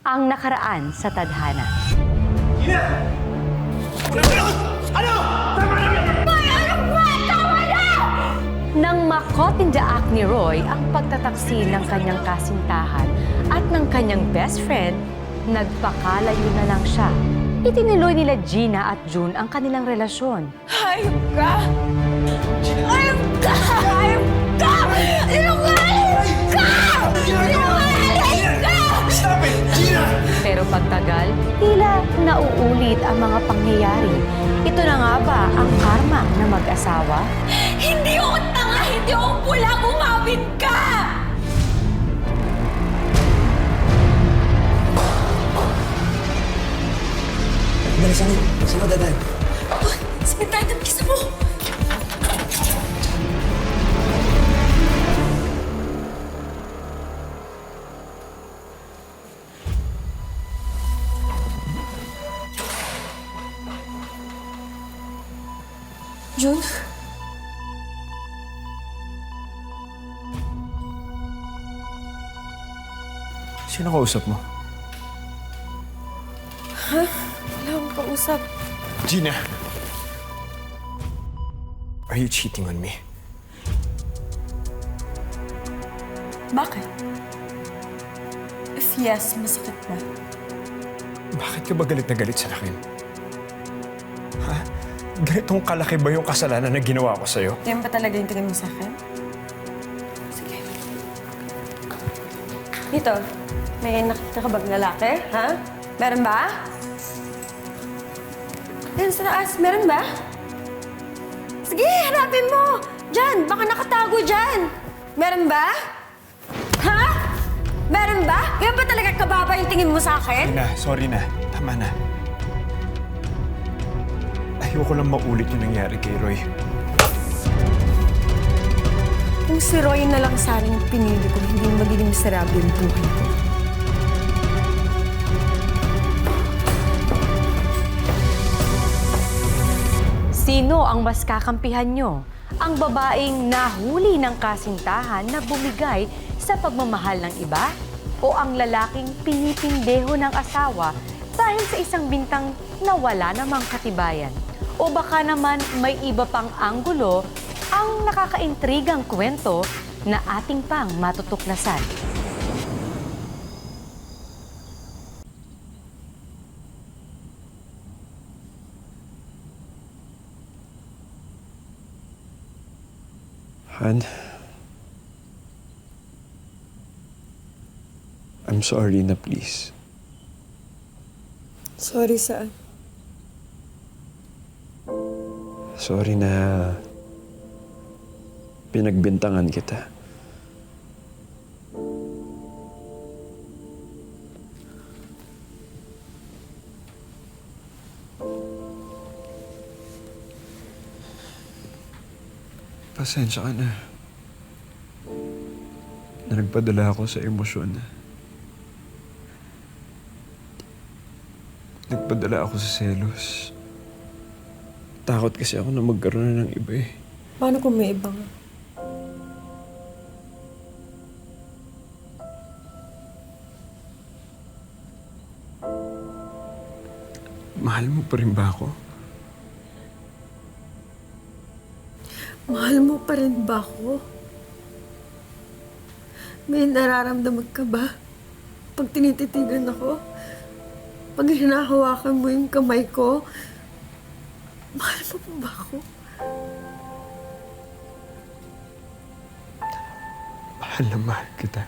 ang nakaraan sa tadhana. Gina! Ano? Tama na! Tama na! Nang makotindaak ni Roy ang pagtataksil ng kanyang kasintahan at ng kanyang best friend, nagpakalayo na lang siya. Itinuloy nila Gina at June ang kanilang relasyon. Hayop ka! Hayop ka! Hayop ka! Sinungaling ka! Sinungaling ka! Stop it! Gina! Pero pagtagal, tila nauulit ang mga pangyayari. Ito na nga ba ang karma ng mag-asawa? Hindi ako tanga! Hindi ako pula! Umawit ka! Dali, saan mo dadan? Simentada, kisa mo! June? Sino kausap mo? Wala akong kausap. Gina! Are you cheating on me? Bakit? If yes, masakit ba? Bakit ka ba galit na galit sa akin? Ha? Ganitong kalaki ba yung kasalanan na ginawa ko sa'yo? Yan ba talaga yung tingin mo sa akin? Sige. Dito, may nakita ka bang lalaki, ha? Meron ba? Yan sa taas, meron ba? Sige, hanapin mo! Diyan, baka nakatago dyan! Meron ba? Ha? Meron ba? Yan ba talaga kababa yung tingin mo sa akin? Gina, sorry na. Tama na. Ayoko lang maulit yung nangyari kay Roy. Kung si Roy na lang sana yung pinili ko, hindi magiging miserable yung buhay ko. Sino ang mas kakampihan nyo? Ang babaeng nahuli ng kasintahan na bumigay sa pagmamahal ng iba? O ang lalaking pinipindeho ng asawa dahil sa isang bintang na wala namang katibayan? O baka naman may iba pang anggulo ang nakakaintrigang kwento na ating pang matutuklasan. Han, I'm sorry na please. Sorry, saan? Sorry na pinagbintangan kita. Pasensya ka na. Nagpadala ako sa emosyon. Nagpadala ako sa selos. Takot kasi ako na magkaroon na ng iba eh. Paano kung may iba nga? Mahal mo pa rin ba ako? Mahal mo pa rin ba ako? May nararamdaman ka ba? Pag tinititigan ako? Pag hinahawakan mo yung kamay ko? Mahal mo pa ba ako? Mahal na mahal kita.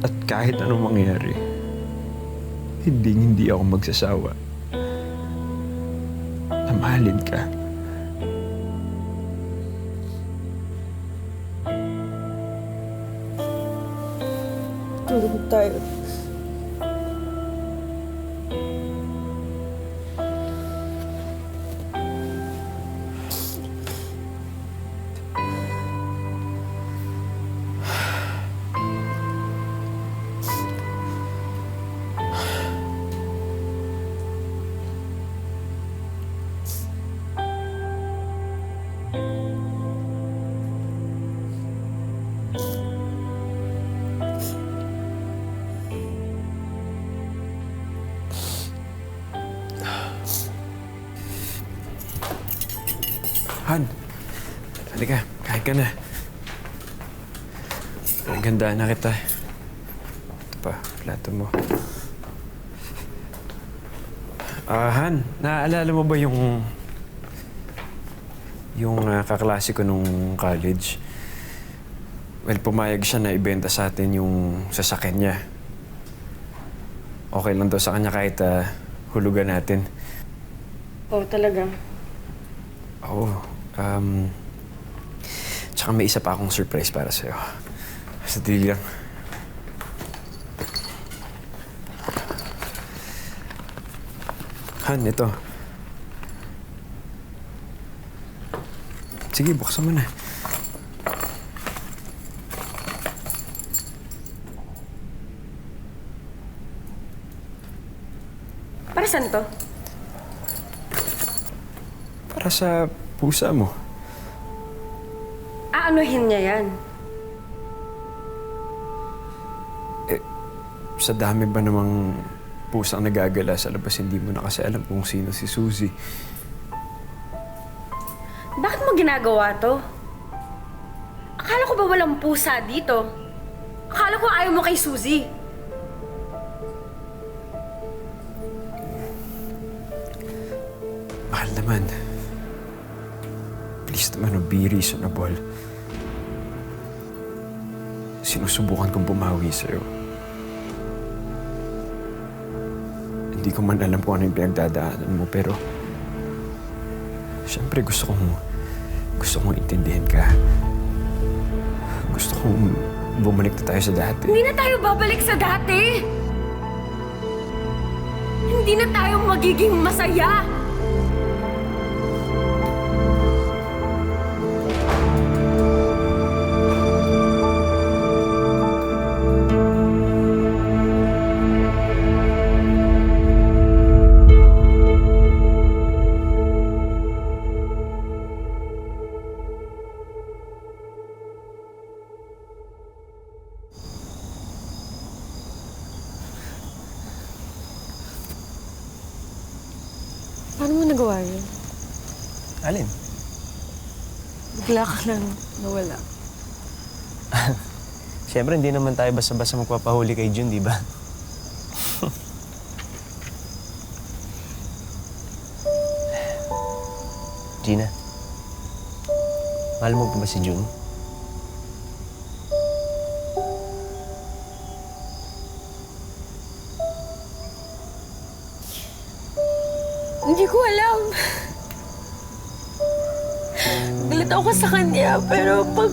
At kahit anong mangyari, hindi ako magsasawa na mahalin ka. Tulog tayo. Han, halika. Kain ka na. Ang ganda na kita. Ito pa, plato mo. Han, naaalala mo ba yung kaklase ko nung college? Well, pumayag siya na ibenta sa atin yung sasakyan niya. Okay lang daw sa kanya kahit hulugan natin. Oh, talaga? Oo. Tsaka may isa pa akong surprise para sa'yo. Sadili lang. Han, ito. Sige, buksan mo na. Para saan to? Para sa pusa mo. Aanuhin niya yan. Sa dami ba namang pusang nagagala sa labas, hindi mo na kasi alam kung sino si Suzy. Bakit mo ginagawa to? Akala ko ba walang pusa dito? Akala ko ayaw mo kay Suzy. Mahal naman. Please naman, be reasonable. Sinusubukan kong bumawi sa'yo. Hindi ko man alam kung ano yung pinagdadaanan mo, pero siyempre gusto kong intindihin ka. Gusto kong bumalik na tayo sa dati. Hindi na tayo babalik sa dati. Hindi na tayo magiging masaya. Paano mo nagawa yun? Alin? Bigla ka lang nawala. Siyempre, hindi naman tayo basta-basta magpapahuli kay Jun, di ba? Gina, mahal mo pa ba si Jun? Hindi ko alam. Galit ako sa kanya, pero pag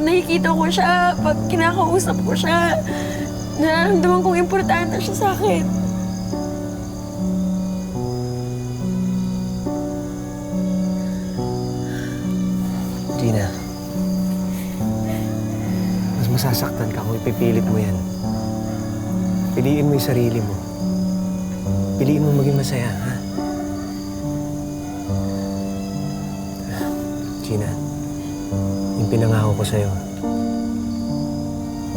nakikita ko siya, pag kinakausap ko siya, nararamdaman kong importante siya sa akin. Gina, mas masasaktan ka kung ipipilit mo yan. Piliin mo yung sarili mo. Piliin mo maging masaya, ha? Gina, yung pinangako ko sa'yo,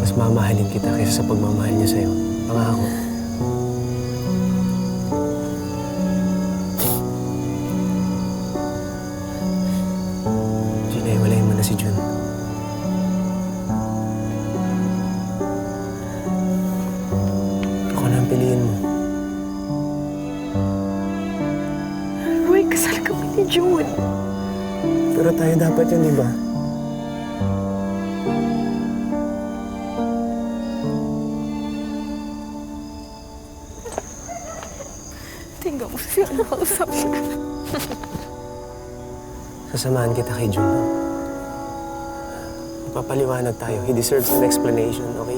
mas mamahalin kita kaysa sa pagmamahal niya sa'yo. Pangako. Gina, iwalayin mo na si Jun. Ako na ang piliin mo. Roy, kasal kami ni June. Pero tayo dapat yun, di ba? Tingnan mo siya, nakausap siya. Sasamahan kita kay Jun. Magpapaliwanag tayo. He deserves an explanation, okay?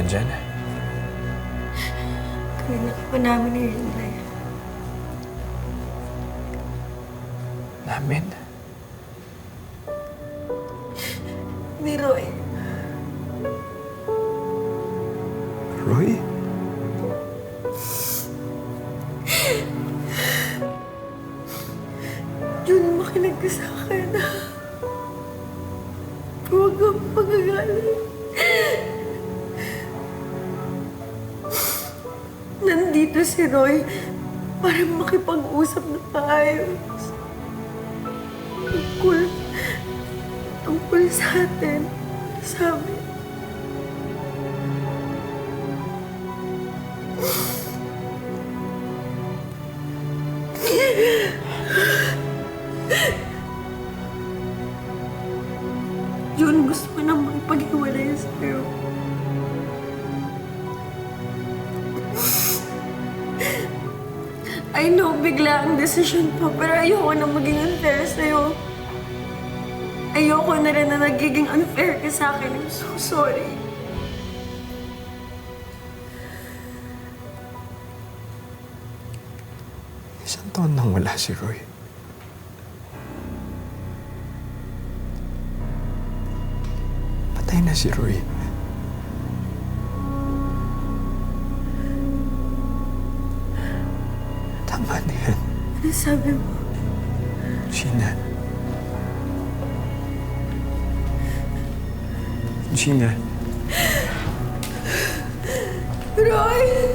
nandyan? Kanina pa namin nihintay. Namin? Ni Roy. Roy? Yun, makinig ka sa akin. Huwag kang magagalit. Nandito si Roy para makipag-usap na maayos. Tungkol sa atin. Sabi. Yun, gusto ko nang makipag-iwalay sa'yo. I know, bigla ang desisyon ko, pero ayoko na maging unfair sa'yo. Ayoko na rin na nagiging unfair ka sa akin. I'm so sorry. Isang taon nang wala si Roy. Patay na si Roy. Tama na yan. Ano sabi mo? Gina. Gina. Roy!